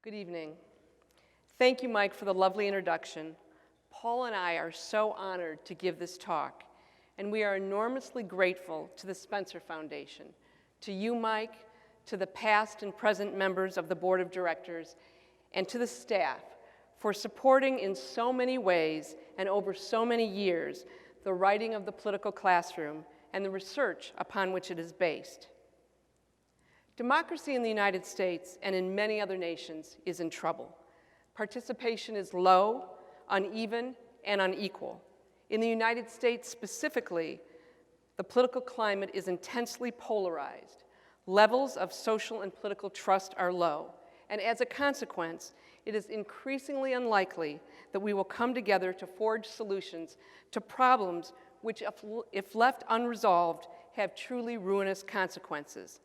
Good evening. Thank you, Mike, for the lovely introduction. Paul and I are so honored to give this talk, and we are enormously grateful to the Spencer Foundation, to you, Mike, to the past and present members of the Board of Directors, and to the staff for supporting in so many ways and over so many years the writing of the political classroom and the research upon which it is based. Democracy in the United States and in many other nations is in trouble. Participation is low, uneven, and unequal. In the United States specifically, the political climate is intensely polarized. Levels of social and political trust are low, and as a consequence, it is increasingly unlikely that we will come together to forge solutions to problems which, if left unresolved, have truly ruinous consequences.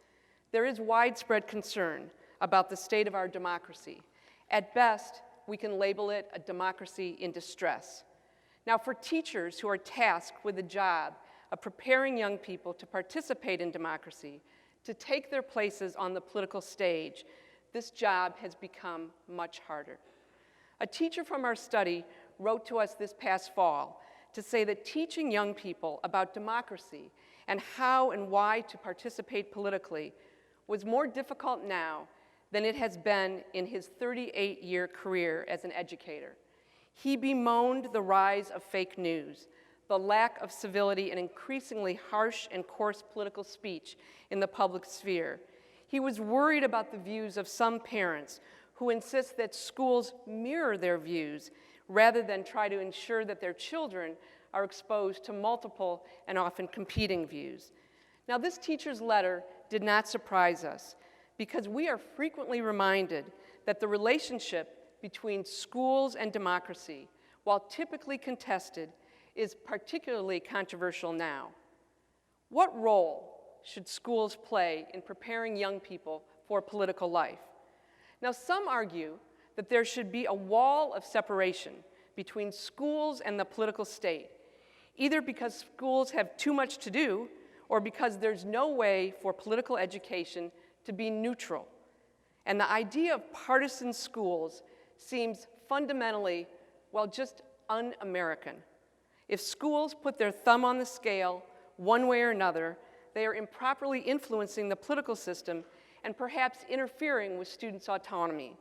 There is widespread concern about the state of our democracy. At best, we can label it a democracy in distress. Now, for teachers who are tasked with the job of preparing young people to participate in democracy, to take their places on the political stage, this job has become much harder. A teacher from our study wrote to us this past fall to say that teaching young people about democracy and how and why to participate politically was more difficult now than it has been in his 38-year career as an educator. He bemoaned the rise of fake news, the lack of civility and increasingly harsh and coarse political speech in the public sphere. He was worried about the views of some parents who insist that schools mirror their views rather than try to ensure that their children are exposed to multiple and often competing views. Now, this teacher's letter did not surprise us because we are frequently reminded that the relationship between schools and democracy, while typically contested, is particularly controversial now. What role should schools play in preparing young people for political life? Now, some argue that there should be a wall of separation between schools and the political state, either because schools have too much to do or because there's no way for political education to be neutral. And the idea of partisan schools seems fundamentally, well, just un-American. If schools put their thumb on the scale one way or another, they are improperly influencing the political system and perhaps interfering with students' autonomy.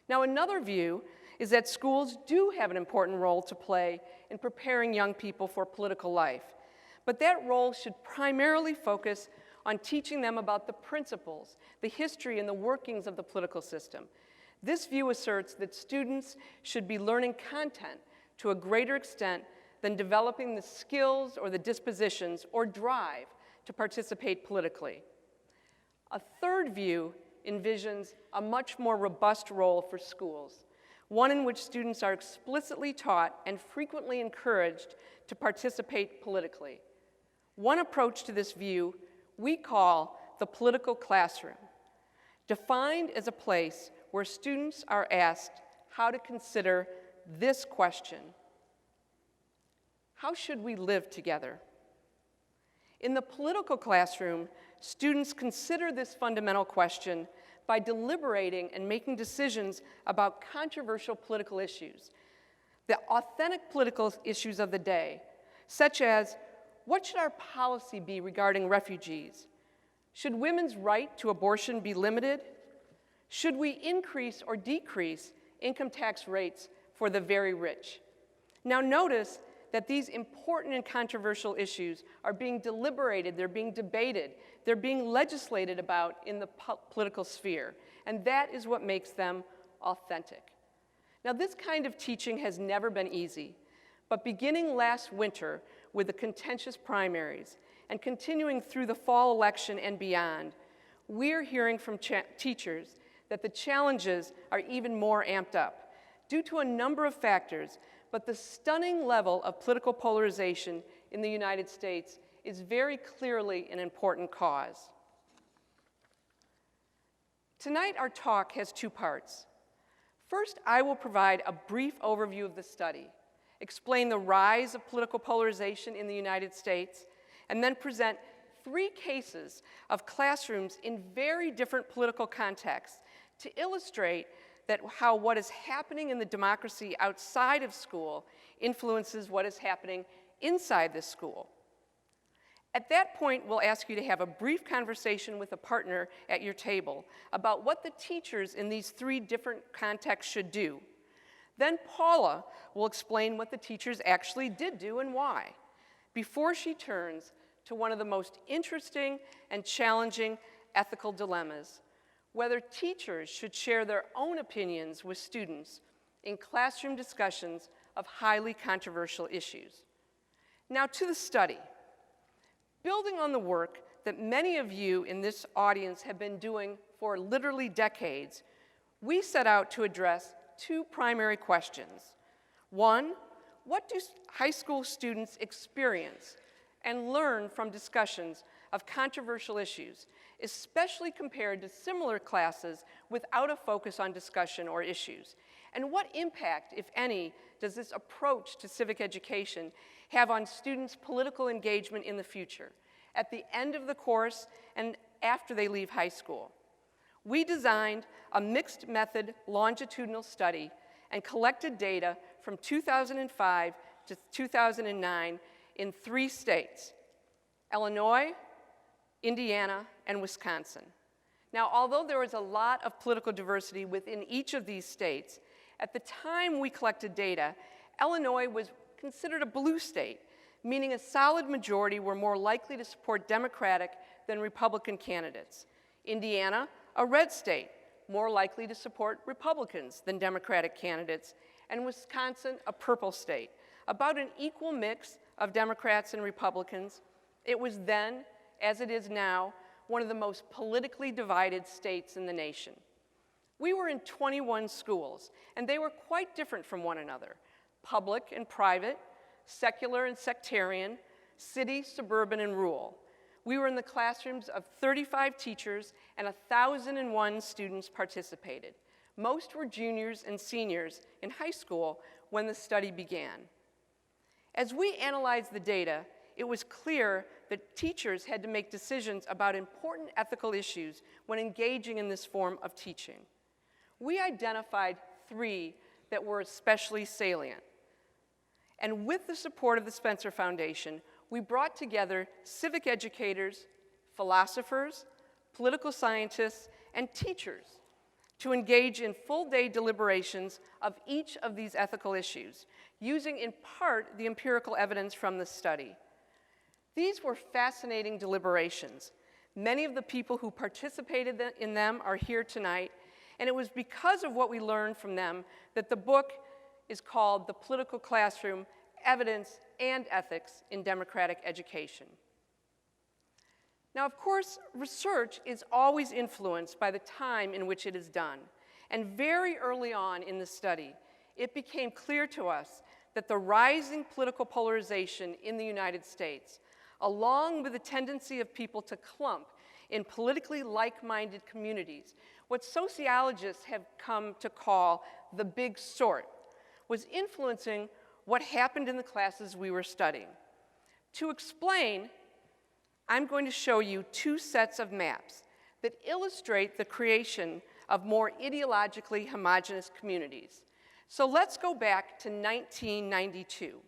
Now, another view is that schools do have an important role to play in preparing young people for political life, but that role should primarily focus on teaching them about the principles, the history, and the workings of the political system. This view asserts that students should be learning content to a greater extent than developing the skills or the dispositions or drive to participate politically. A third view envisions a much more robust role for schools, one in which students are explicitly taught and frequently encouraged to participate politically. One approach to this view we call the political classroom, defined as a place where students are asked how to consider this question: how should we live together? In the political classroom, students consider this fundamental question by deliberating and making decisions about controversial political issues, the authentic political issues of the day, such as, what should our policy be regarding refugees? Should women's right to abortion be limited? Should we increase or decrease income tax rates for the very rich? Now notice that these important and controversial issues are being deliberated, they're being debated, they're being legislated about in the political sphere, and that is what makes them authentic. Now, this kind of teaching has never been easy, but beginning last winter with the contentious primaries and continuing through the fall election and beyond, we're hearing from teachers that the challenges are even more amped up due to a number of factors, but the stunning level of political polarization in the United States is very clearly an important cause. Tonight, our talk has two parts. First, I will provide a brief overview of the study, explain the rise of political polarization in the United States, and then present 3 cases of classrooms in very different political contexts to illustrate that how what is happening in the democracy outside of school influences what is happening inside the school. At that point, we'll ask you to have a brief conversation with a partner at your table about what the teachers in these 3 different contexts should do. Then Paula will explain what the teachers actually did do and why, before she turns to one of the most interesting and challenging ethical dilemmas, whether teachers should share their own opinions with students in classroom discussions of highly controversial issues. Now to the study. Building on the work that many of you in this audience have been doing for literally decades, we set out to address 2 primary questions. 1, what do high school students experience and learn from discussions of controversial issues, especially compared to similar classes without a focus on discussion or issues? And what impact, if any, does this approach to civic education have on students' political engagement in the future, at the end of the course and after they leave high school? We designed a mixed method longitudinal study and collected data from 2005 to 2009 in 3 states: Illinois, Indiana, and Wisconsin. Now, although there was a lot of political diversity within each of these states, at the time we collected data, Illinois was considered a blue state, meaning a solid majority were more likely to support Democratic than Republican candidates. Indiana, a red state, more likely to support Republicans than Democratic candidates. And Wisconsin, a purple state, about an equal mix of Democrats and Republicans. It was then, as it is now, one of the most politically divided states in the nation. We were in 21 schools, and they were quite different from one another: public and private, secular and sectarian, city, suburban, and rural. We were in the classrooms of 35 teachers, and 1,001 students participated. Most were juniors and seniors in high school when the study began. As we analyzed the data, it was clear that teachers had to make decisions about important ethical issues when engaging in this form of teaching. We identified 3 that were especially salient. And with the support of the Spencer Foundation, we brought together civic educators, philosophers, political scientists, and teachers to engage in full-day deliberations of each of these ethical issues, using in part the empirical evidence from the study. These were fascinating deliberations. Many of the people who participated in them are here tonight, and it was because of what we learned from them that the book is called The Political Classroom: Evidence and Ethics in Democratic Education. Now, of course, research is always influenced by the time in which it is done. And very early on in the study, it became clear to us that the rising political polarization in the United States, along with the tendency of people to clump in politically like-minded communities, what sociologists have come to call the big sort, was influencing what happened in the classes we were studying. To explain, I'm going to show you 2 sets of maps that illustrate the creation of more ideologically homogeneous communities. So let's go back to 1992.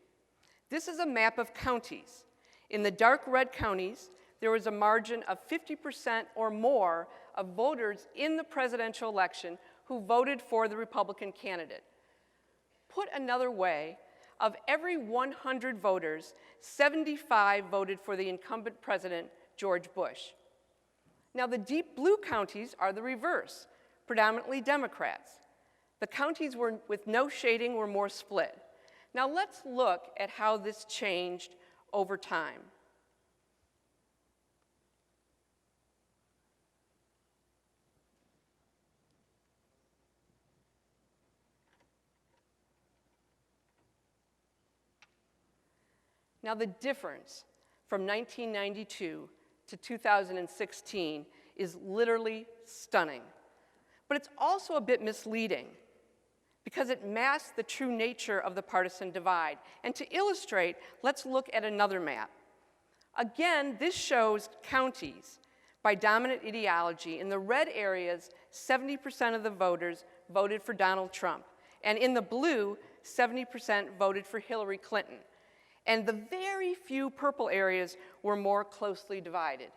This is a map of counties. In the dark red counties, there was a margin of 50% or more of voters in the presidential election who voted for the Republican candidate. Put another way, of every 100 voters, 75 voted for the incumbent president, George Bush. Now, the deep blue counties are the reverse, predominantly Democrats. The counties with no shading were more split. Now, let's look at how this changed over time. Now, the difference from 1992 to 2016 is literally stunning. But it's also a bit misleading because it masks the true nature of the partisan divide. And to illustrate, let's look at another map. Again, this shows counties by dominant ideology. In the red areas, 70% of the voters voted for Donald Trump. And in the blue, 70% voted for Hillary Clinton. And the very few purple areas were more closely divided.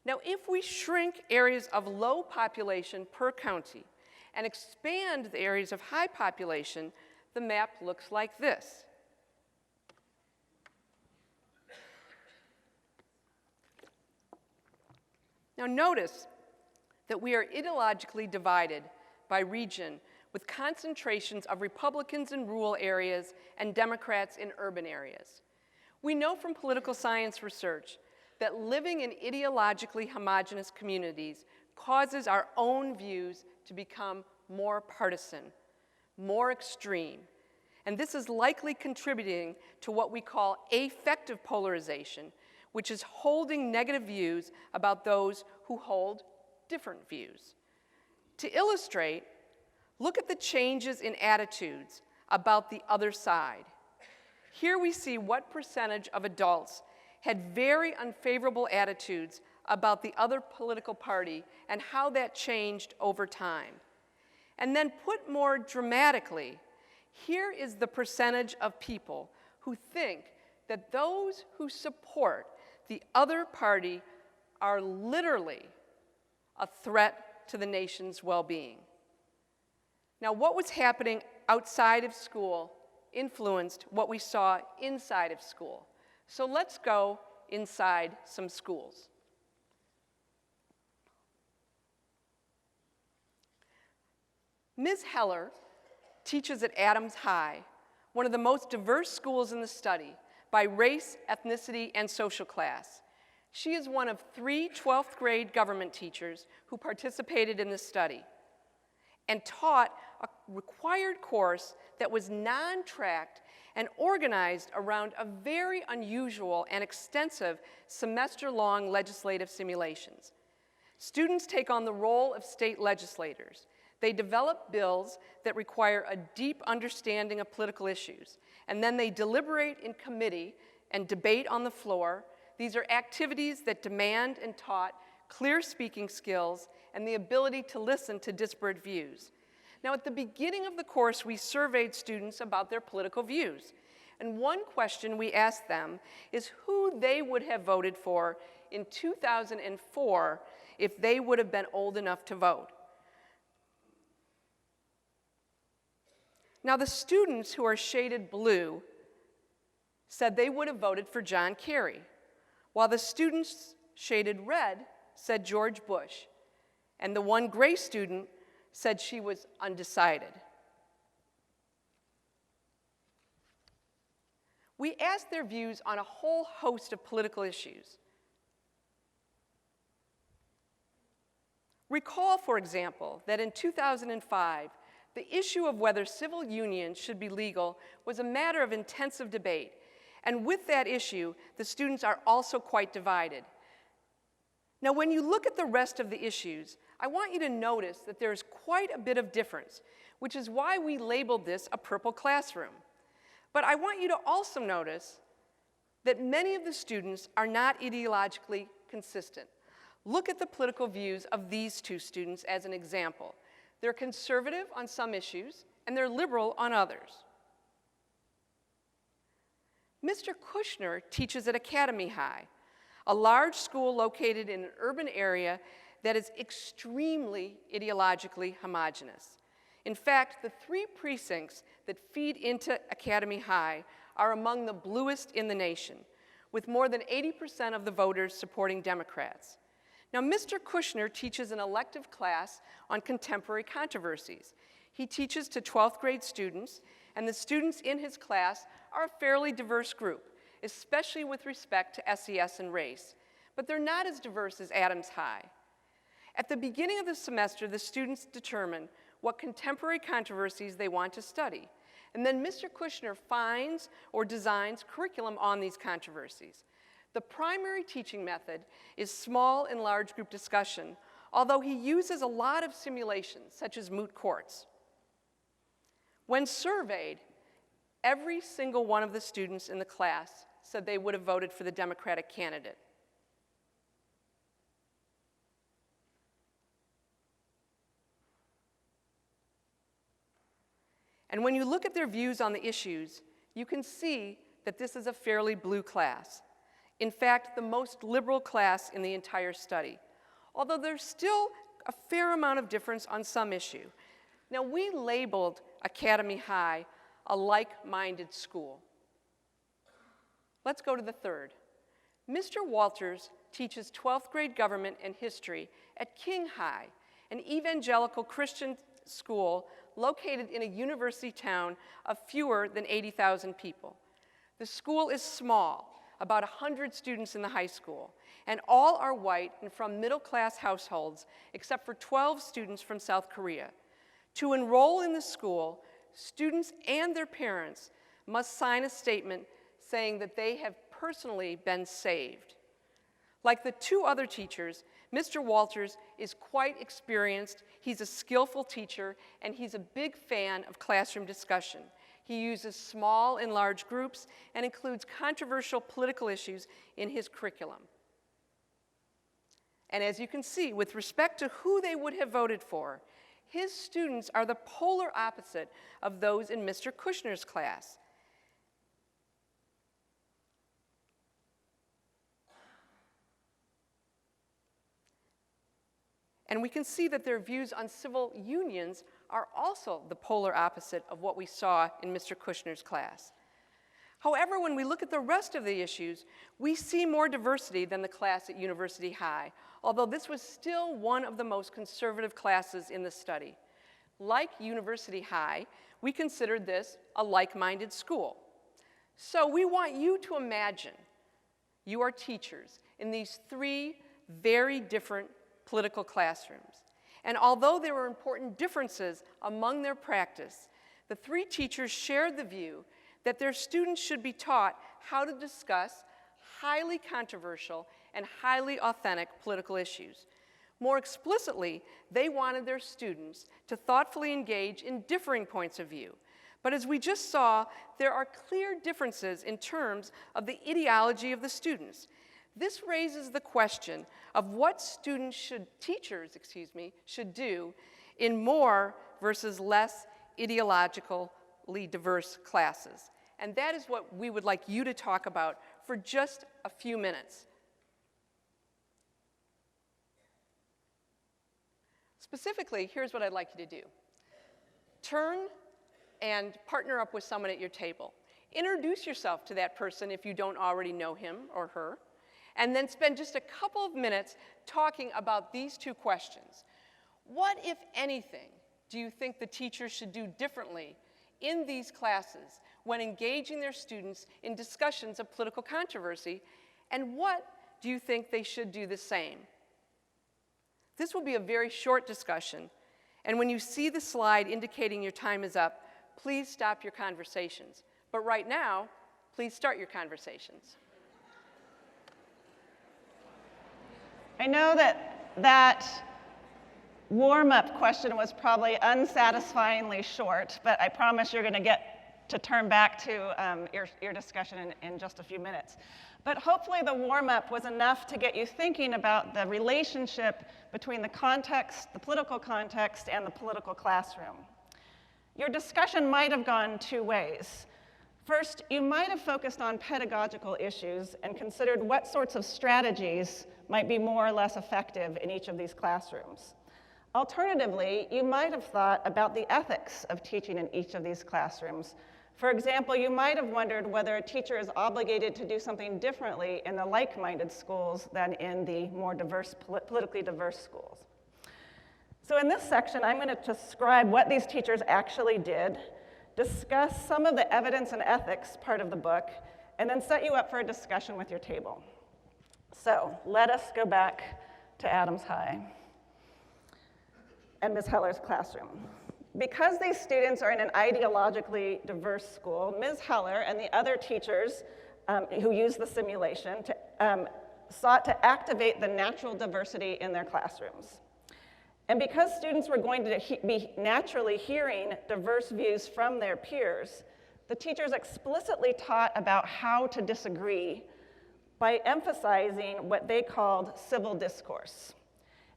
Now, if we shrink areas of low population per county and expand the areas of high population, the map looks like this. Now notice that we are ideologically divided by region, with concentrations of Republicans in rural areas and Democrats in urban areas. We know from political science research that living in ideologically homogeneous communities causes our own views to become more partisan, more extreme. And this is likely contributing to what we call affective polarization, which is holding negative views about those who hold different views. To illustrate, look at the changes in attitudes about the other side. Here we see what percentage of adults had very unfavorable attitudes about the other political party and how that changed over time. And then put more dramatically, here is the percentage of people who think that those who support the other party are literally a threat to the nation's well-being. Now, what was happening outside of school influenced what we saw inside of school. So let's go inside some schools. Ms. Heller teaches at Adams High, one of the most diverse schools in the study, by race, ethnicity, and social class. She is one of 3 12th grade government teachers who participated in this study and taught a required course that was non-tracked and organized around a very unusual and extensive semester-long legislative simulations. Students take on the role of state legislators. They develop bills that require a deep understanding of political issues, and then they deliberate in committee and debate on the floor. These are activities that demand and taught clear speaking skills and the ability to listen to disparate views. Now, at the beginning of the course, we surveyed students about their political views. And one question we asked them is who they would have voted for in 2004 if they would have been old enough to vote. Now, the students who are shaded blue said they would have voted for John Kerry, while the students shaded red said George Bush, and the one gray student said she was undecided. We asked their views on a whole host of political issues. Recall, for example, that in 2005, the issue of whether civil unions should be legal was a matter of intensive debate. And with that issue, the students are also quite divided. Now, when you look at the rest of the issues, I want you to notice that there's quite a bit of difference, which is why we labeled this a purple classroom. But I want you to also notice that many of the students are not ideologically consistent. Look at the political views of these 2 students as an example. They're conservative on some issues, and they're liberal on others. Mr. Kushner teaches at Academy High, a large school located in an urban area that is extremely ideologically homogeneous. In fact, the 3 precincts that feed into Academy High are among the bluest in the nation, with more than 80% of the voters supporting Democrats. Now, Mr. Kushner teaches an elective class on contemporary controversies. He teaches to 12th grade students, and the students in his class are a fairly diverse group, especially with respect to SES and race, but they're not as diverse as Adams High. At the beginning of the semester, the students determine what contemporary controversies they want to study, and then Mr. Kushner finds or designs curriculum on these controversies. The primary teaching method is small and large group discussion, although he uses a lot of simulations, such as moot courts. When surveyed, every single one of the students in the class said they would have voted for the Democratic candidate. And when you look at their views on the issues, you can see that this is a fairly blue class. In fact, the most liberal class in the entire study, although there's still a fair amount of difference on some issue. Now, we labeled Academy High a like-minded school. Let's go to the third. Mr. Walters teaches 12th grade government and history at King High, an evangelical Christian school located in a university town of fewer than 80,000 people. The school is small, about 100 students in the high school, and all are white and from middle-class households, except for 12 students from South Korea. To enroll in the school, students and their parents must sign a statement saying that they have personally been saved. Like the two other teachers, Mr. Walters is quite experienced, he's a skillful teacher, and he's a big fan of classroom discussion. He uses small and large groups and includes controversial political issues in his curriculum. And as you can see, with respect to who they would have voted for, his students are the polar opposite of those in Mr. Kushner's class. And we can see that their views on civil unions are also the polar opposite of what we saw in Mr. Kushner's class. However, when we look at the rest of the issues, we see more diversity than the class at University High, although this was still one of the most conservative classes in the study. Like University High, we considered this a like-minded school. So we want you to imagine you are teachers in these three very different political classrooms. And although there were important differences among their practice, the three teachers shared the view that their students should be taught how to discuss highly controversial and highly authentic political issues. More explicitly, they wanted their students to thoughtfully engage in differing points of view. But as we just saw, there are clear differences in terms of the ideology of the students. This raises the question of what teachers should do in more versus less ideologically diverse classes. And that is what we would like you to talk about for just a few minutes. Specifically, here's what I'd like you to do. Turn and partner up with someone at your table. Introduce yourself to that person if you don't already know him or her, and then spend just a couple of minutes talking about these two questions. What, if anything, do you think the teachers should do differently in these classes when engaging their students in discussions of political controversy, and what do you think they should do the same? This will be a very short discussion, and when you see the slide indicating your time is up, please stop your conversations. But right now, please start your conversations. I know that warm-up question was probably unsatisfyingly short, but I promise you're going to get to turn back to your discussion in just a few minutes. But hopefully the warm-up was enough to get you thinking about the relationship between the context, the political context, and the political classroom. Your discussion might have gone two ways. First, you might have focused on pedagogical issues and considered what sorts of strategies might be more or less effective in each of these classrooms. Alternatively, you might have thought about the ethics of teaching in each of these classrooms. For example, you might have wondered whether a teacher is obligated to do something differently in the like-minded schools than in the more diverse, politically diverse schools. So in this section, I'm going to describe what these teachers actually did, discuss some of the evidence and ethics part of the book, and then set you up for a discussion with your table. So let us go back to Adams High and Ms. Heller's classroom. Because these students are in an ideologically diverse school, Ms. Heller and the other teachers who used the simulation sought to activate the natural diversity in their classrooms. And because students were going to be naturally hearing diverse views from their peers, the teachers explicitly taught about how to disagree by emphasizing what they called civil discourse.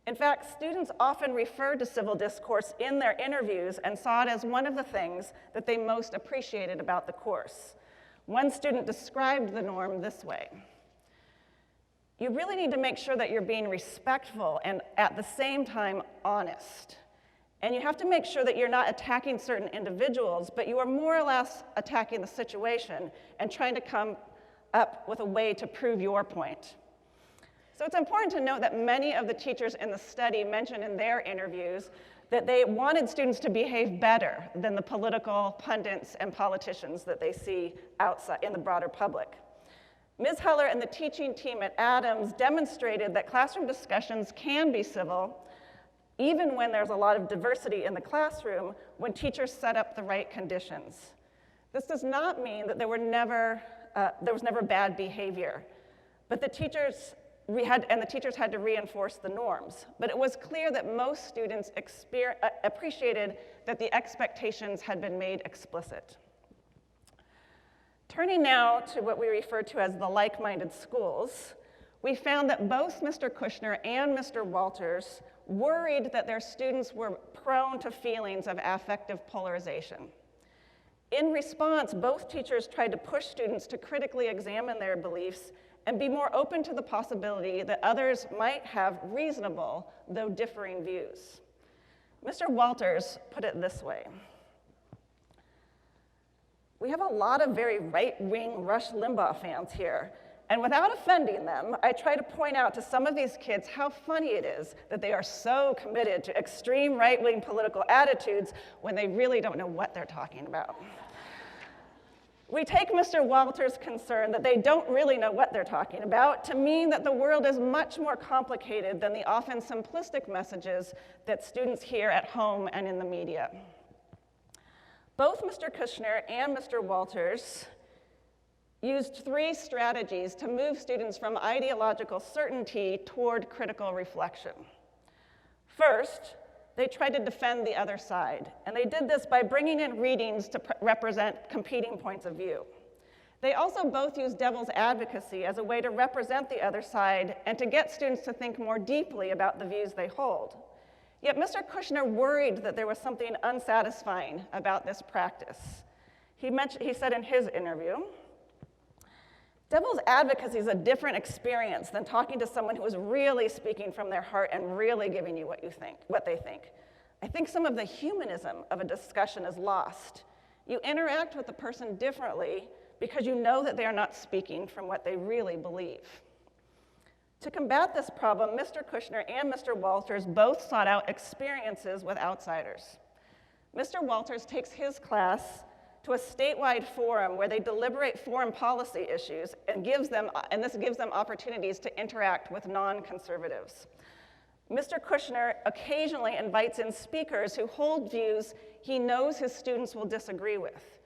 In fact, students often referred to civil discourse in their interviews and saw it as one of the things that they most appreciated about the course. One student described the norm this way: you really need to make sure that you're being respectful and at the same time honest. And you have to make sure that you're not attacking certain individuals, but you are more or less attacking the situation and trying to come up with a way to prove your point. So it's important to note that many of the teachers in the study mentioned in their interviews that they wanted students to behave better than the political pundits and politicians that they see outside in the broader public. Ms. Heller and the teaching team at Adams demonstrated that classroom discussions can be civil, even when there's a lot of diversity in the classroom, when teachers set up the right conditions. This does not mean that there was never bad behavior, but the teachers had to reinforce the norms. But it was clear that most students appreciated that the expectations had been made explicit. Turning now to what we refer to as the like-minded schools, we found that both Mr. Kushner and Mr. Walters worried that their students were prone to feelings of affective polarization. In response, both teachers tried to push students to critically examine their beliefs and be more open to the possibility that others might have reasonable, though differing views. Mr. Walters put it this way: we have a lot of very right-wing Rush Limbaugh fans here, and without offending them, I try to point out to some of these kids how funny it is that they are so committed to extreme right-wing political attitudes when they really don't know what they're talking about. We take Mr. Walters' concern that they don't really know what they're talking about to mean that the world is much more complicated than the often simplistic messages that students hear at home and in the media. Both Mr. Kushner and Mr. Walters used 3 strategies to move students from ideological certainty toward critical reflection. First, they tried to defend the other side, and they did this by bringing in readings to represent competing points of view. They also both used devil's advocacy as a way to represent the other side and to get students to think more deeply about the views they hold. Yet Mr. Kushner worried that there was something unsatisfying about this practice. He said in his interview, devil's advocacy is a different experience than talking to someone who is really speaking from their heart and really giving you what they think. I think some of the humanism of a discussion is lost. You interact with the person differently because you know that they are not speaking from what they really believe. To combat this problem, Mr. Kushner and Mr. Walters both sought out experiences with outsiders. Mr. Walters takes his class to a statewide forum where they deliberate foreign policy issues and this gives them opportunities to interact with non-conservatives. Mr. Kushner occasionally invites in speakers who hold views he knows his students will disagree with.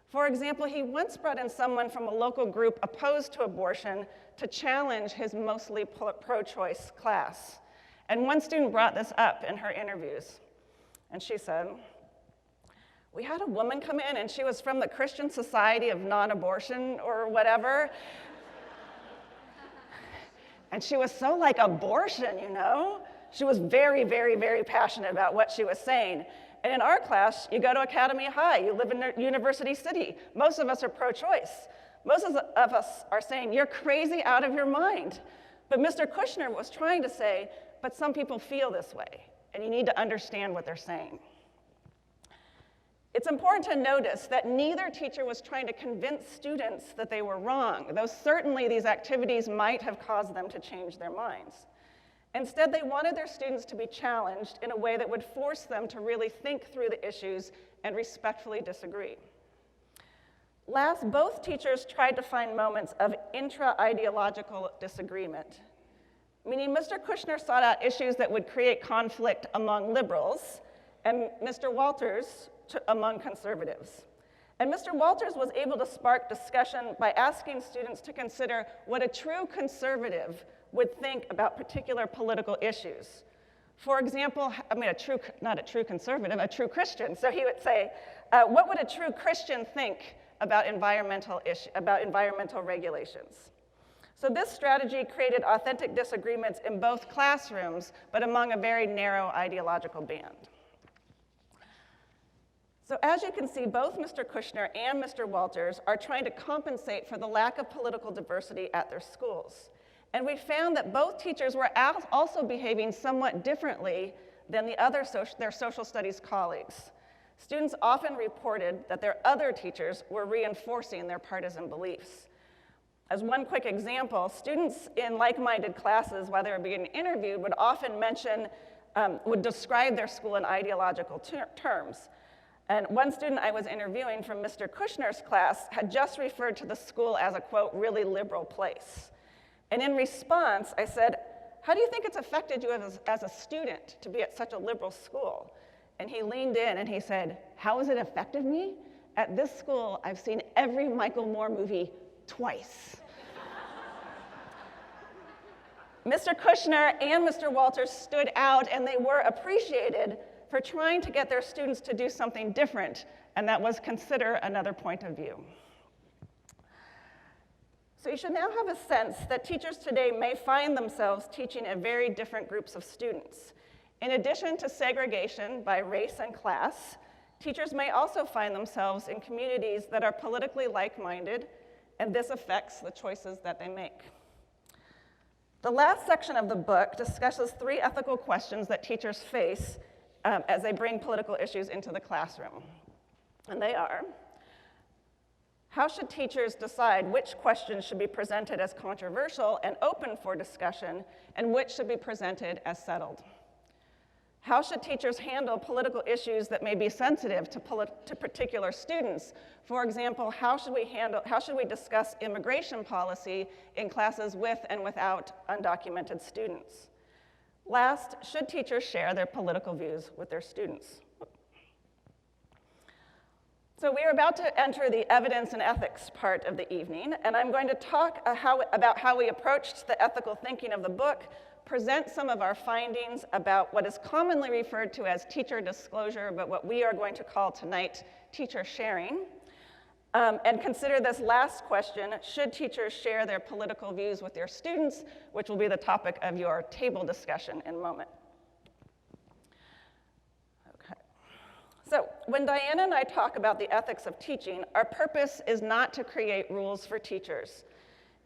For example, he once brought in someone from a local group opposed to abortion to challenge his mostly pro-choice class. And one student brought this up in her interviews. And she said, we had a woman come in and she was from the Christian Society of Non-Abortion or whatever. And she was so like abortion, you know? She was very, very, very passionate about what she was saying. And in our class, you go to Academy High, you live in University City. Most of us are pro-choice. Most of us are saying, you're crazy out of your mind. But Mr. Kushner was trying to say, but some people feel this way, and you need to understand what they're saying. It's important to notice that neither teacher was trying to convince students that they were wrong, though certainly these activities might have caused them to change their minds. Instead, they wanted their students to be challenged in a way that would force them to really think through the issues and respectfully disagree. Last, both teachers tried to find moments of intra-ideological disagreement, meaning Mr. Kushner sought out issues that would create conflict among liberals, and Mr. Walters among conservatives. And Mr. Walters was able to spark discussion by asking students to consider what a true conservative would think about particular political issues. For example, not a true conservative, a true Christian. So he would say, what would a true Christian think about environmental regulations? So this strategy created authentic disagreements in both classrooms, but among a very narrow ideological band. So as you can see, both Mr. Kushner and Mr. Walters are trying to compensate for the lack of political diversity at their schools. And we found that both teachers were also behaving somewhat differently than their social studies colleagues. Students often reported that their other teachers were reinforcing their partisan beliefs. As one quick example, students in like-minded classes, while they were being interviewed, would often would describe their school in ideological terms. And one student I was interviewing from Mr. Kushner's class had just referred to the school as a, quote, really liberal place. And in response, I said, how do you think it's affected you as a student to be at such a liberal school? And he leaned in and he said, how has it affected me? At this school, I've seen every Michael Moore movie twice. Mr. Kushner and Mr. Walters stood out, and they were appreciated for trying to get their students to do something different, and that was consider another point of view. So you should now have a sense that teachers today may find themselves teaching at very different groups of students. In addition to segregation by race and class, teachers may also find themselves in communities that are politically like-minded, and this affects the choices that they make. The last section of the book discusses 3 ethical questions that teachers face as they bring political issues into the classroom. And they are, how should teachers decide which questions should be presented as controversial and open for discussion, and which should be presented as settled? How should teachers handle political issues that may be sensitive to particular students? For example, how should we discuss immigration policy in classes with and without undocumented students? Last, should teachers share their political views with their students? So we are about to enter the evidence and ethics part of the evening, and I'm going to talk about how we approached the ethical thinking of the book, present some of our findings about what is commonly referred to as teacher disclosure, but what we are going to call tonight teacher sharing, and consider this last question, should teachers share their political views with their students, which will be the topic of your table discussion in a moment. Okay. So when Diana and I talk about the ethics of teaching, our purpose is not to create rules for teachers.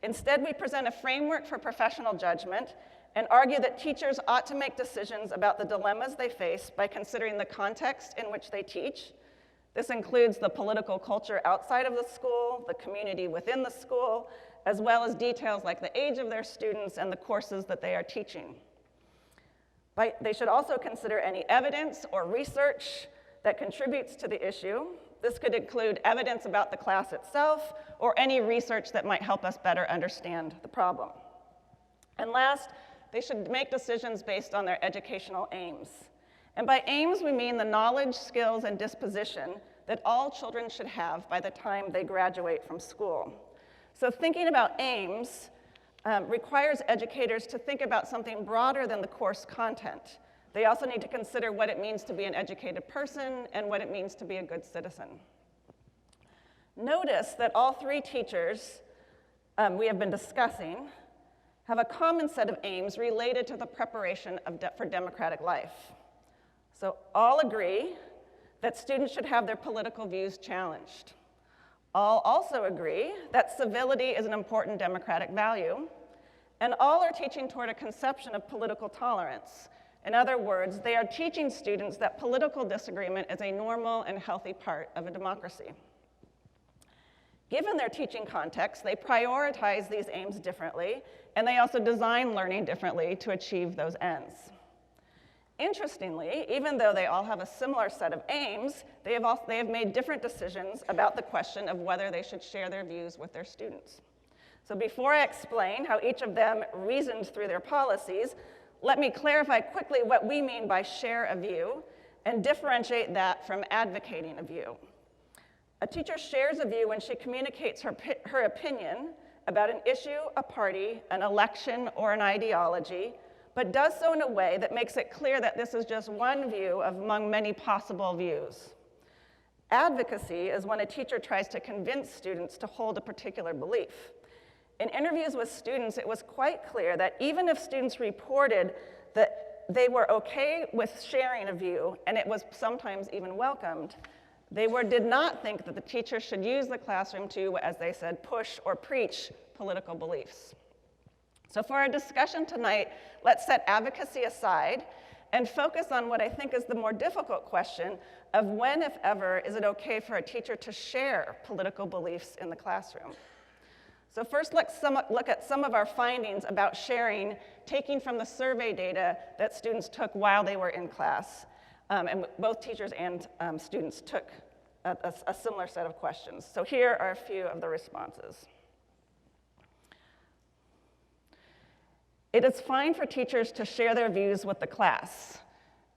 Instead, we present a framework for professional judgment and argue that teachers ought to make decisions about the dilemmas they face by considering the context in which they teach. This includes the political culture outside of the school, the community within the school, as well as details like the age of their students and the courses that they are teaching. They should also consider any evidence or research that contributes to the issue. This could include evidence about the class itself or any research that might help us better understand the problem. And last, they should make decisions based on their educational aims. And by aims, we mean the knowledge, skills, and disposition that all children should have by the time they graduate from school. So thinking about aims requires educators to think about something broader than the course content. They also need to consider what it means to be an educated person and what it means to be a good citizen. Notice that all 3 teachers we have been discussing have a common set of aims related to the preparation for democratic life. So all agree that students should have their political views challenged. All also agree that civility is an important democratic value, and all are teaching toward a conception of political tolerance. In other words, they are teaching students that political disagreement is a normal and healthy part of a democracy. Given their teaching context, they prioritize these aims differently, and they also design learning differently to achieve those ends. Interestingly, even though they all have a similar set of aims, they have made different decisions about the question of whether they should share their views with their students. So before I explain how each of them reasoned through their policies, let me clarify quickly what we mean by share a view and differentiate that from advocating a view. A teacher shares a view when she communicates her opinion about an issue, a party, an election, or an ideology, but does so in a way that makes it clear that this is just one view among many possible views. Advocacy is when a teacher tries to convince students to hold a particular belief. In interviews with students, it was quite clear that even if students reported that they were okay with sharing a view, and it was sometimes even welcomed, they did not think that the teacher should use the classroom to, as they said, push or preach political beliefs. So for our discussion tonight, let's set advocacy aside and focus on what I think is the more difficult question of when, if ever, is it okay for a teacher to share political beliefs in the classroom? So first, let's look at some of our findings about sharing, taking from the survey data that students took while they were in class. And both teachers and students took a similar set of questions. So here are a few of the responses. It is fine for teachers to share their views with the class.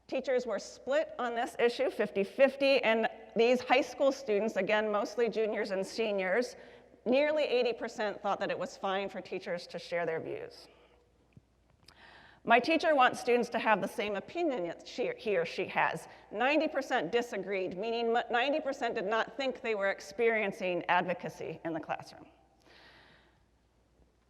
Teachers were split on this issue, 50-50, and these high school students, again, mostly juniors and seniors, nearly 80% thought that it was fine for teachers to share their views. My teacher wants students to have the same opinion that he or she has. 90% disagreed, meaning 90% did not think they were experiencing advocacy in the classroom.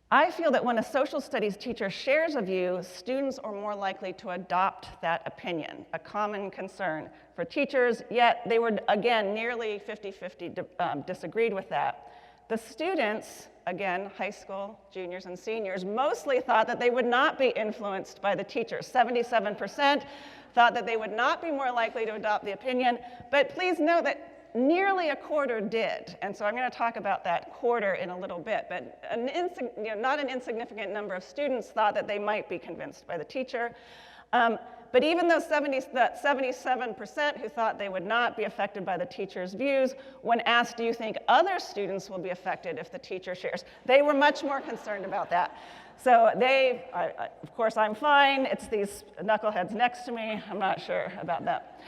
I feel that when a social studies teacher shares a view, students are more likely to adopt that opinion, a common concern for teachers, yet they were, again, nearly 50-50 disagreed with that. The students, again, high school, juniors, and seniors, mostly thought that they would not be influenced by the teachers. 77% thought that they would not be more likely to adopt the opinion, but please note that nearly a quarter did. And so I'm going to talk about that quarter in a little bit, but not an insignificant number of students thought that they might be convinced by the teacher. But even those 77% who thought they would not be affected by the teacher's views, when asked, do you think other students will be affected if the teacher shares, they were much more concerned about that. So of course, I'm fine. It's these knuckleheads next to me. I'm not sure about that.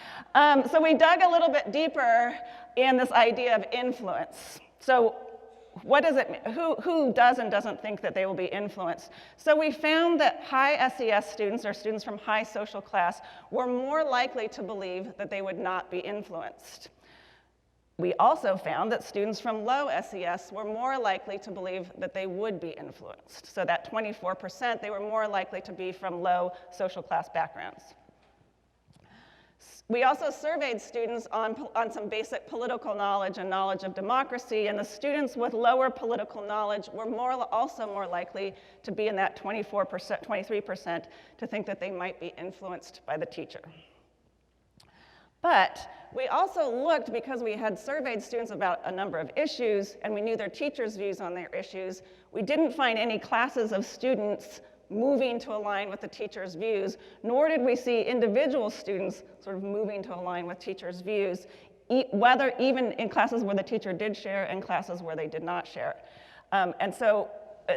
So we dug a little bit deeper in this idea of influence. So what does it mean? Who does and doesn't think that they will be influenced? So we found that high SES students, or students from high social class, were more likely to believe that they would not be influenced. We also found that students from low SES were more likely to believe that they would be influenced. So that 24%, they were more likely to be from low social class backgrounds. We also surveyed students on some basic political knowledge and knowledge of democracy, and the students with lower political knowledge were also more likely to be in that 23% to think that they might be influenced by the teacher. But we also looked, because we had surveyed students about a number of issues, and we knew their teachers' views on their issues, we didn't find any classes of students moving to align with the teacher's views, nor did we see individual students sort of moving to align with teachers' views, whether even in classes where the teacher did share and classes where they did not share. And so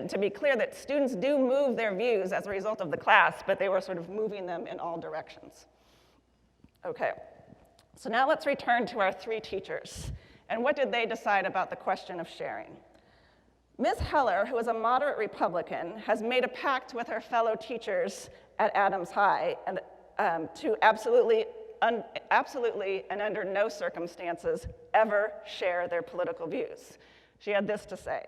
to be clear, that students do move their views as a result of the class, but they were sort of moving them in all directions. Okay, so now let's return to our three teachers. And what did they decide about the question of sharing? Ms. Heller, who is a moderate Republican, has made a pact with her fellow teachers at Adams High to absolutely and under no circumstances ever share their political views. She had this to say: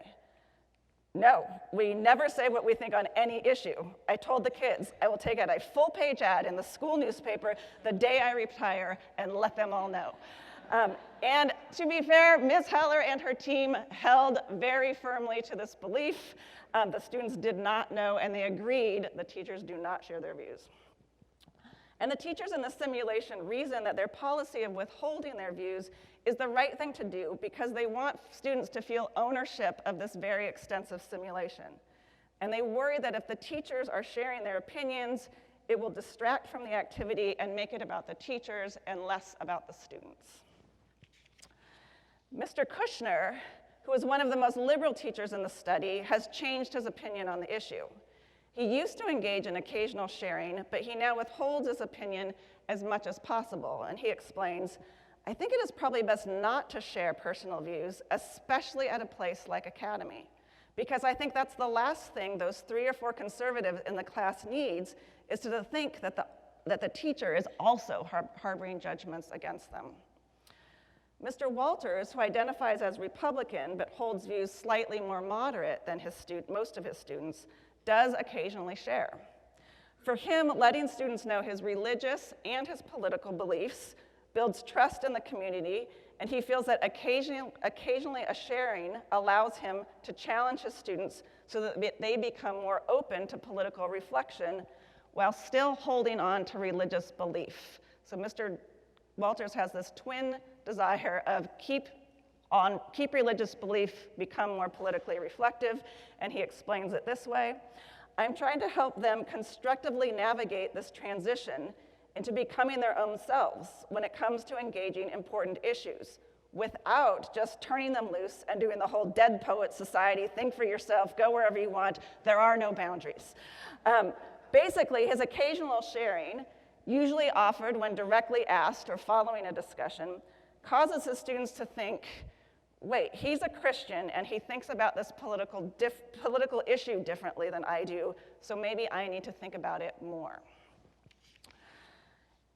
"No, we never say what we think on any issue. I told the kids I will take out a full-page ad in the school newspaper the day I retire and let them all know." And to be fair, Ms. Heller and her team held very firmly to this belief. The students did not know, and they agreed the teachers do not share their views. And the teachers in the simulation reason that their policy of withholding their views is the right thing to do because they want students to feel ownership of this very extensive simulation. And they worry that if the teachers are sharing their opinions, it will distract from the activity and make it about the teachers and less about the students. Mr. Kushner, who is one of the most liberal teachers in the study, has changed his opinion on the issue. He used to engage in occasional sharing, but he now withholds his opinion as much as possible. And he explains, "I think it is probably best not to share personal views, especially at a place like Academy, because I think that's the last thing those 3 or 4 conservatives in the class needs, is to think that the teacher is also harboring judgments against them." Mr. Walters, who identifies as Republican but holds views slightly more moderate than most of his students, does occasionally share. For him, letting students know his religious and his political beliefs builds trust in the community, and he feels that occasionally a sharing allows him to challenge his students so that they become more open to political reflection while still holding on to religious belief. So Mr. Walters has this twin desire of keep religious belief become more politically reflective, and he explains it this way. I'm trying to help them constructively navigate this transition into becoming their own selves when it comes to engaging important issues without just turning them loose and doing the whole dead poet society, think for yourself, go wherever you want, there are no boundaries. Basically, his occasional sharing, usually offered when directly asked or following a discussion, causes his students to think, wait, he's a Christian and he thinks about this political issue differently than I do, so maybe I need to think about it more.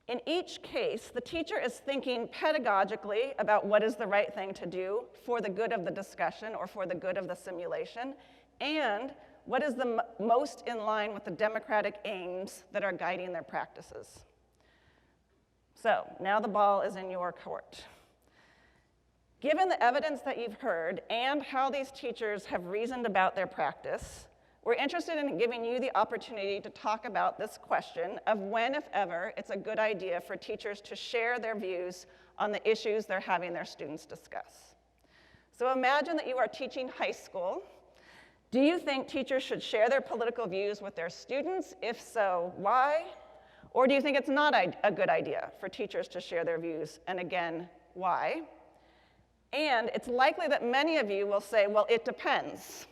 In each case, the teacher is thinking pedagogically about what is the right thing to do for the good of the discussion or for the good of the simulation, and what is the most in line with the democratic aims that are guiding their practices. So now the ball is in your court. Given the evidence that you've heard and how these teachers have reasoned about their practice, we're interested in giving you the opportunity to talk about this question of when, if ever, it's a good idea for teachers to share their views on the issues they're having their students discuss. So imagine that you are teaching high school. Do you think teachers should share their political views with their students? If so, why? Or do you think it's not a good idea for teachers to share their views? And again, why? And it's likely that many of you will say, well, it depends.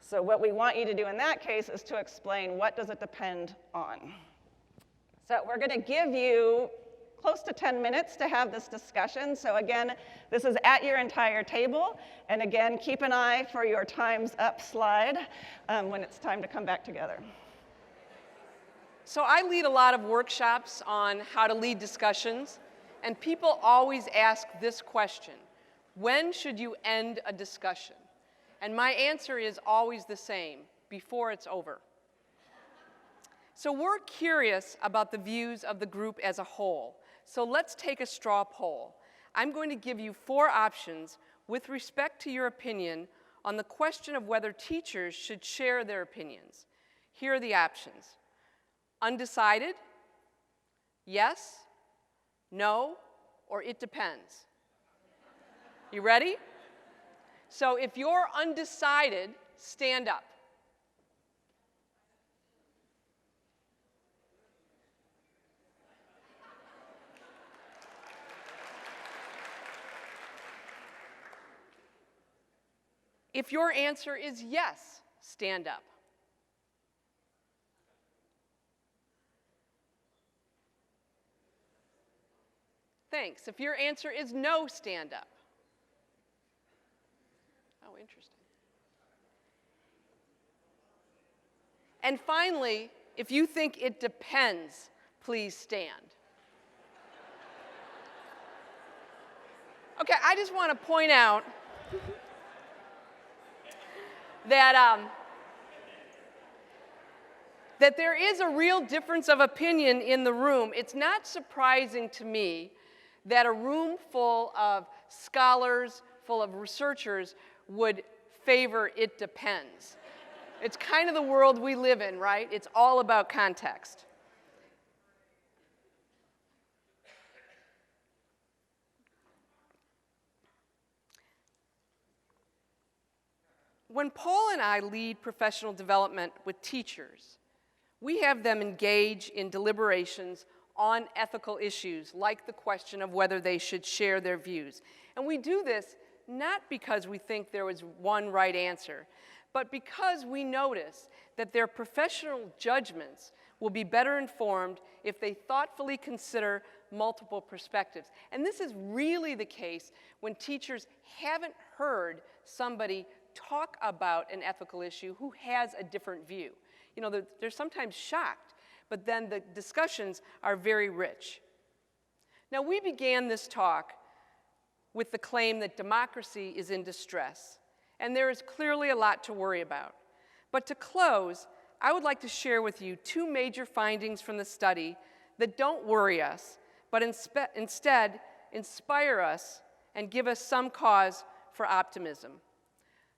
So what we want you to do in that case is to explain what does it depend on. So we're going to give you close to 10 minutes to have this discussion. So again, this is at your entire table. And again, keep an eye for your time's up slide when it's time to come back together. So I lead a lot of workshops on how to lead discussions, and people always ask this question: when should you end a discussion? And my answer is always the same: before it's over. So we're curious about the views of the group as a whole. So let's take a straw poll. I'm going to give you 4 options with respect to your opinion on the question of whether teachers should share their opinions. Here are the options: undecided, yes, no, or it depends. You ready? So if you're undecided, stand up. If your answer is yes, stand up. Thanks. If your answer is no, stand up. Oh, interesting. And finally, if you think it depends, please stand. Okay, I just want to point out that there is a real difference of opinion in the room. It's not surprising to me that a room full of scholars, full of researchers, would favor it depends. It's kind of the world we live in, right? It's all about context. When Paul and I lead professional development with teachers, we have them engage in deliberations on ethical issues, like the question of whether they should share their views. And we do this not because we think there was one right answer, but because we notice that their professional judgments will be better informed if they thoughtfully consider multiple perspectives. And this is really the case when teachers haven't heard somebody talk about an ethical issue who has a different view. You know, they're sometimes shocked, but then the discussions are very rich. Now, we began this talk with the claim that democracy is in distress. And there is clearly a lot to worry about. But to close, I would like to share with you two major findings from the study that don't worry us, but instead inspire us and give us some cause for optimism.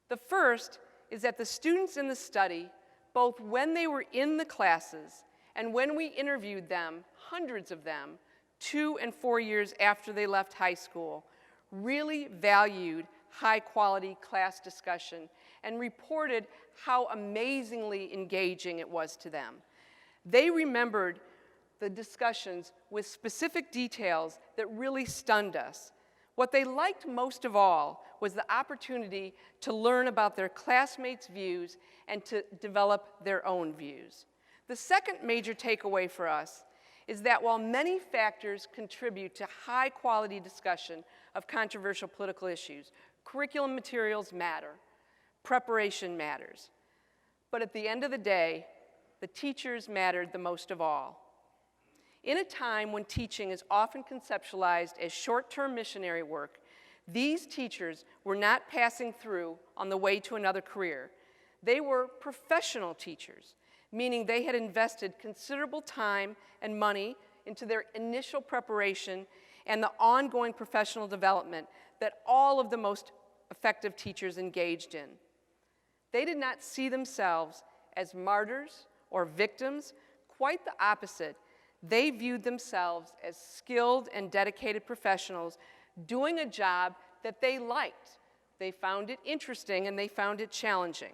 The first is that the students in the study, both when they were in the classes and when we interviewed them, hundreds of them, 2 and 4 years after they left high school, really valued high-quality class discussion and reported how amazingly engaging it was to them. They remembered the discussions with specific details that really stunned us. What they liked most of all was the opportunity to learn about their classmates' views and to develop their own views. The second major takeaway for us is that while many factors contribute to high-quality discussion of controversial political issues, curriculum materials matter, preparation matters. But at the end of the day, the teachers mattered the most of all. In a time when teaching is often conceptualized as short-term missionary work, these teachers were not passing through on the way to another career. They were professional teachers, meaning they had invested considerable time and money into their initial preparation and the ongoing professional development that all of the most effective teachers engaged in. They did not see themselves as martyrs or victims, quite the opposite. They viewed themselves as skilled and dedicated professionals doing a job that they liked. They found it interesting and they found it challenging.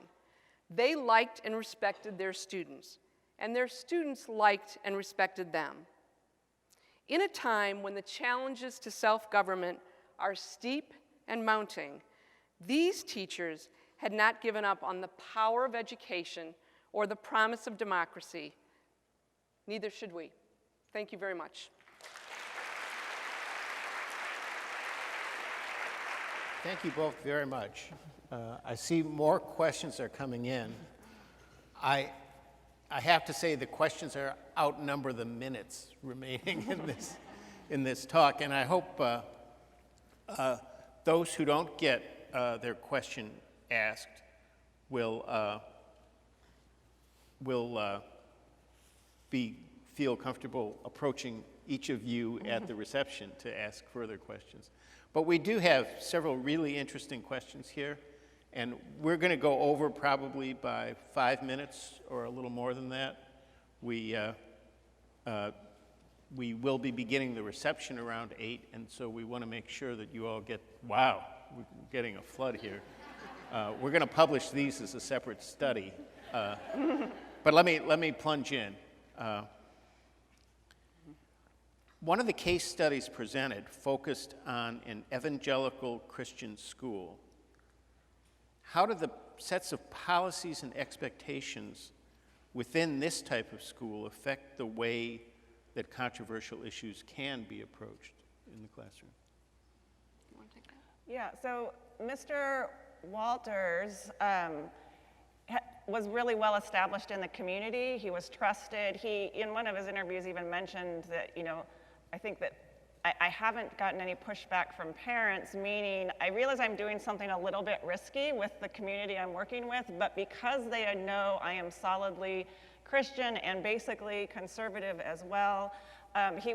They liked and respected their students, and their students liked and respected them. In a time when the challenges to self-government are steep and mounting, these teachers had not given up on the power of education or the promise of democracy. Neither should we. Thank you very much. Thank you both very much. I see more questions are coming in. I have to say the questions outnumber the minutes remaining in this talk, and I hope those who don't get their question asked will feel comfortable approaching each of you at the reception to ask further questions. But we do have several really interesting questions here, and we're going to go over probably by 5 minutes or a little more than that. We will be beginning the reception around 8, and so we want to make sure that you all get, wow, we're getting a flood here. We're going to publish these as a separate study. But let me plunge in. One of the case studies presented focused on an evangelical Christian school. How do the sets of policies and expectations within this type of school affect the way that controversial issues can be approached in the classroom? You want to take that? Yeah, so Mr. Walters was really well established in the community. He was trusted. He, in one of his interviews, even mentioned that, I think that I haven't gotten any pushback from parents, meaning I realize I'm doing something a little bit risky with the community I'm working with, but because they know I am solidly Christian and basically conservative as well, he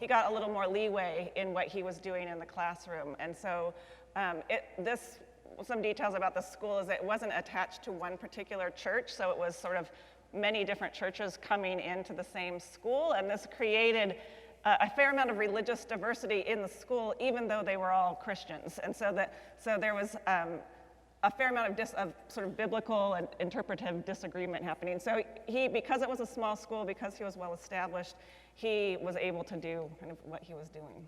got a little more leeway in what he was doing in the classroom. And so some details about the school is that it wasn't attached to one particular church, so it was sort of many different churches coming into the same school, and this created a fair amount of religious diversity in the school, even though they were all Christians. And so there was a fair amount of sort of biblical and interpretive disagreement happening. So because it was a small school, because he was well established, he was able to do kind of what he was doing.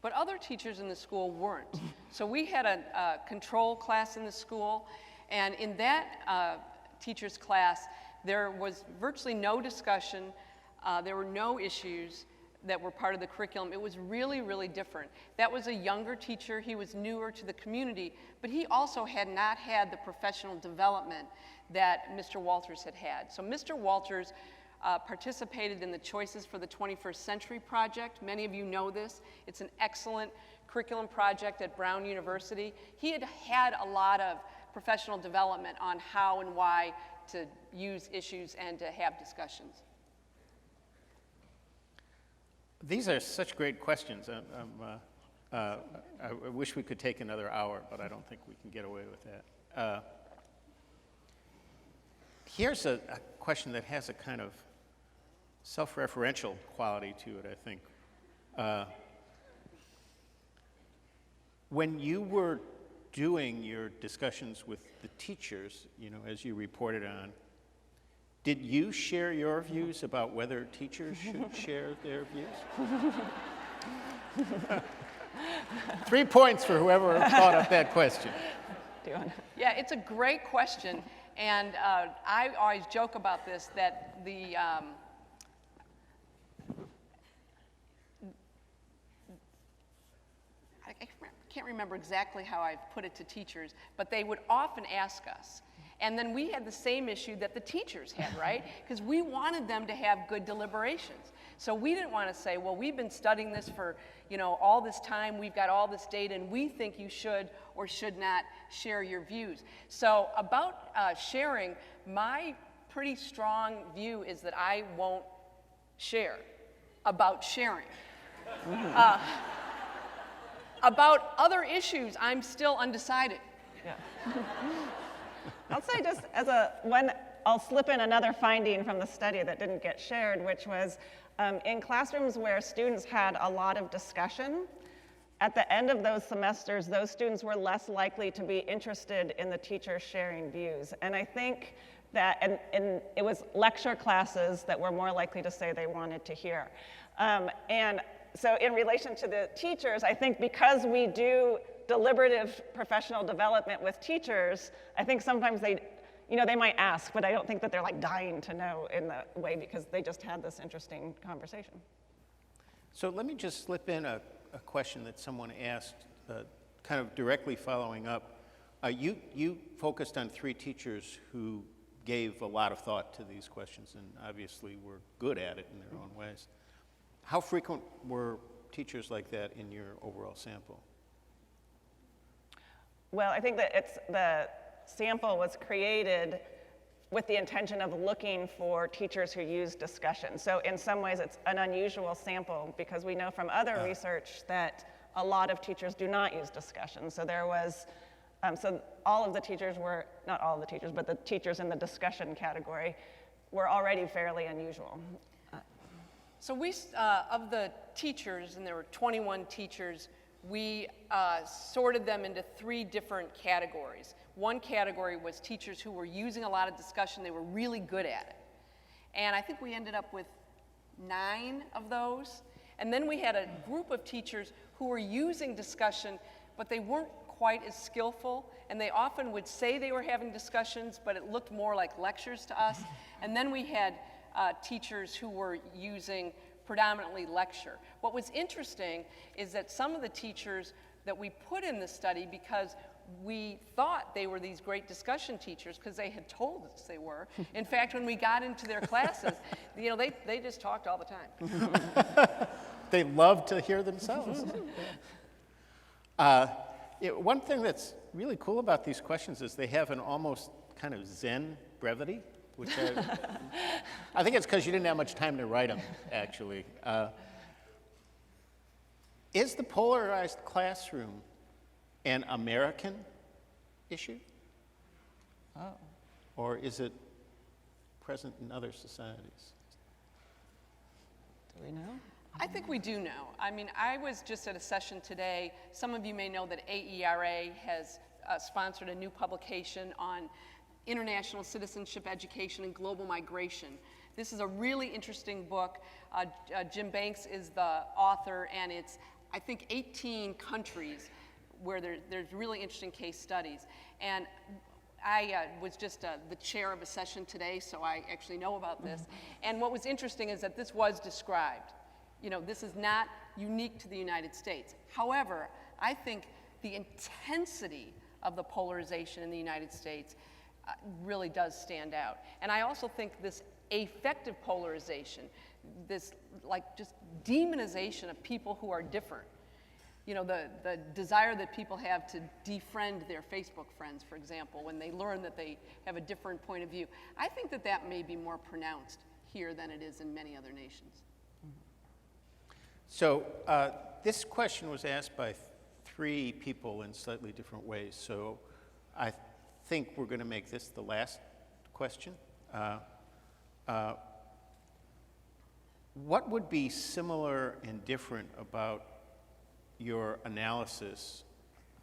But other teachers in the school weren't. So we had a control class in the school, and in that teacher's class, there was virtually no discussion. There were no issues that were part of the curriculum. It was really, really different. That was a younger teacher. He was newer to the community, but he also had not had the professional development that Mr. Walters had had. So Mr. Walters participated in the Choices for the 21st Century project. Many of you know this. It's an excellent curriculum project at Brown University. He had had a lot of professional development on how and why to use issues and to have discussions. These are such great questions. I wish we could take another hour, but I don't think we can get away with that. Here's a question that has a kind of self-referential quality to it, I think. When you were doing your discussions with the teachers, as you reported on, did you share your views about whether teachers should share their views? 3 points for whoever thought up that question. Yeah, it's a great question. And I always joke about this, that I can't remember exactly how I put it to teachers, but they would often ask us. And then we had the same issue that the teachers had, right? Because we wanted them to have good deliberations. So we didn't want to say, well, we've been studying this for, all this time, we've got all this data, and we think you should or should not share your views. So about sharing, my pretty strong view is that I won't share about sharing. About other issues, I'm still undecided. Yeah. I'll say just I'll slip in another finding from the study that didn't get shared, which was in classrooms where students had a lot of discussion, at the end of those semesters, those students were less likely to be interested in the teachers sharing views. And I think that, and it was lecture classes that were more likely to say they wanted to hear. And so in relation to the teachers, I think because we do deliberative professional development with teachers, I think sometimes they might ask, but I don't think that they're like dying to know in that way because they just had this interesting conversation. So let me just slip in a question that someone asked, kind of directly following up. You focused on 3 teachers who gave a lot of thought to these questions and obviously were good at it in their own ways. How frequent were teachers like that in your overall sample? Well, I think that the sample was created with the intention of looking for teachers who use discussion. So in some ways, it's an unusual sample because we know from other research that a lot of teachers do not use discussion. So there was, so all of the teachers were, not all of the teachers, but the teachers in the discussion category were already fairly unusual. So we, of the teachers, and there were 21 teachers, we sorted them into 3 different categories. One category was teachers who were using a lot of discussion, they were really good at it. And I think we ended up with 9 of those. And then we had a group of teachers who were using discussion, but they weren't quite as skillful, and they often would say they were having discussions, but it looked more like lectures to us. And then we had teachers who were using predominantly lecture. What was interesting is that some of the teachers that we put in the study, because we thought they were these great discussion teachers because they had told us they were. In fact, when we got into their classes, they just talked all the time. They love to hear themselves. One thing that's really cool about these questions is they have an almost kind of Zen brevity, which I think it's because you didn't have much time to write them, actually. Is the polarized classroom an American issue? Oh. Or is it present in other societies? Do we know? I think we do know. I mean, I was just at a session today. Some of you may know that AERA has sponsored a new publication on international citizenship education and global migration. This is a really interesting book. Jim Banks is the author, and it's, I think, 18 countries where there's really interesting case studies. And I was just the chair of a session today, so I actually know about this. And what was interesting is that this was described. This is not unique to the United States. However, I think the intensity of the polarization in the United States really does stand out. And I also think this affective polarization, this like just demonization of people who are different. You know, the desire that people have to defriend their Facebook friends, for example, when they learn that they have a different point of view. I think that that may be more pronounced here than it is in many other nations. So this question was asked by 3 people in slightly different ways. So I think we're going to make this the last question. What would be similar and different about your analysis?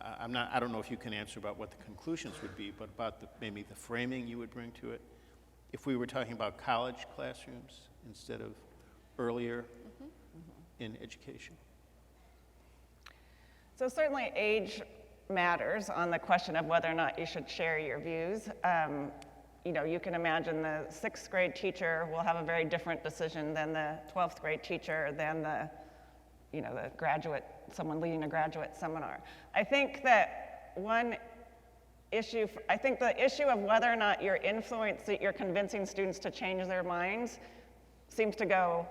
I don't know if you can answer about what the conclusions would be, but about maybe the framing you would bring to it, if we were talking about college classrooms instead of earlier in education. So certainly age matters on the question of whether or not you should share your views. You know, you can imagine the 6th grade teacher will have a very different decision than the 12th grade teacher, than the graduate, someone leading a graduate seminar. I think that one issue, I think the issue of whether or not you're convincing students to change their minds seems to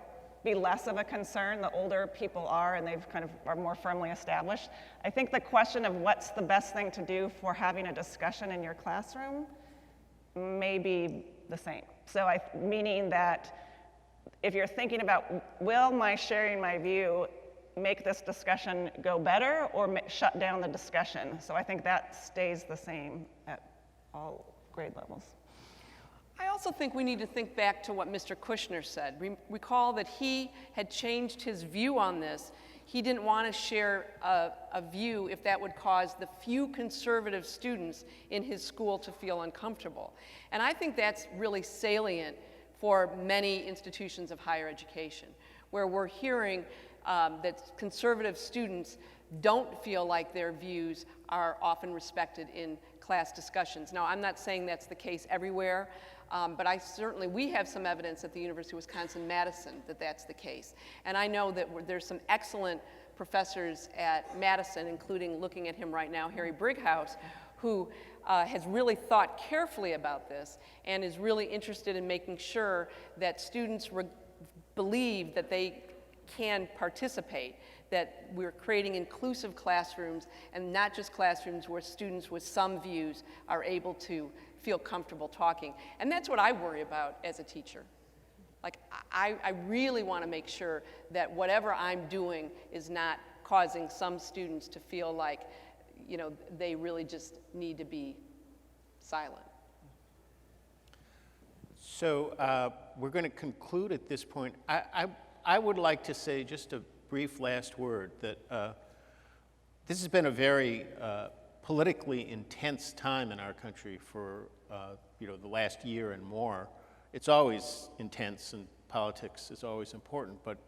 be less of a concern the older people are and they've kind of are more firmly established. I think the question of what's the best thing to do for having a discussion in your classroom may be the same. So meaning that if you're thinking about, will my sharing my view make this discussion go better or shut down the discussion? So I think that stays the same at all grade levels. I also think we need to think back to what Mr. Kushner said. Recall that he had changed his view on this. He didn't want to share a view if that would cause the few conservative students in his school to feel uncomfortable. And I think that's really salient for many institutions of higher education, where we're hearing that conservative students don't feel like their views are often respected in class discussions. Now, I'm not saying that's the case everywhere, but we have some evidence at the University of Wisconsin-Madison that that's the case. And I know that there's some excellent professors at Madison, including, looking at him right now, Harry Brighouse, who has really thought carefully about this and is really interested in making sure that students believe that they can participate, that we're creating inclusive classrooms and not just classrooms where students with some views are able to feel comfortable talking. And that's what I worry about as a teacher. Like, I really want to make sure that whatever I'm doing is not causing some students to feel like, you know, they really just need to be silent. So we're going to conclude at this point. I would like to say just a brief last word that this has been a very politically intense time in our country for the last year and more. It's always intense, and politics is always important, but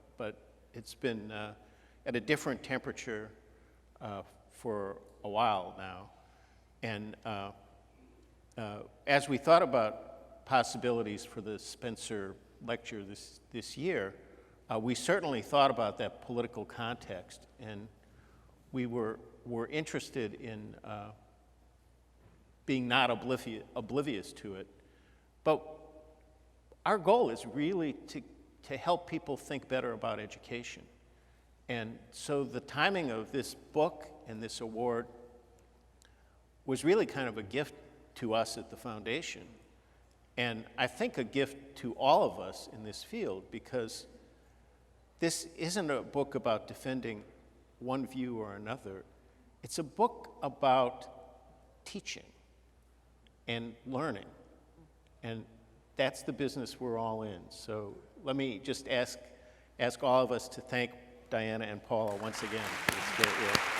it's been at a different temperature for a while now. And as we thought about possibilities for the Spencer lecture this year, we certainly thought about that political context, and we were interested in being not oblivious to it. But our goal is really to help people think better about education. And so the timing of this book and this award was really kind of a gift to us at the foundation, and I think a gift to all of us in this field, because this isn't a book about defending one view or another. It's a book about teaching and learning. And that's the business we're all in. So let me just ask all of us to thank Diana and Paula once again for this great work.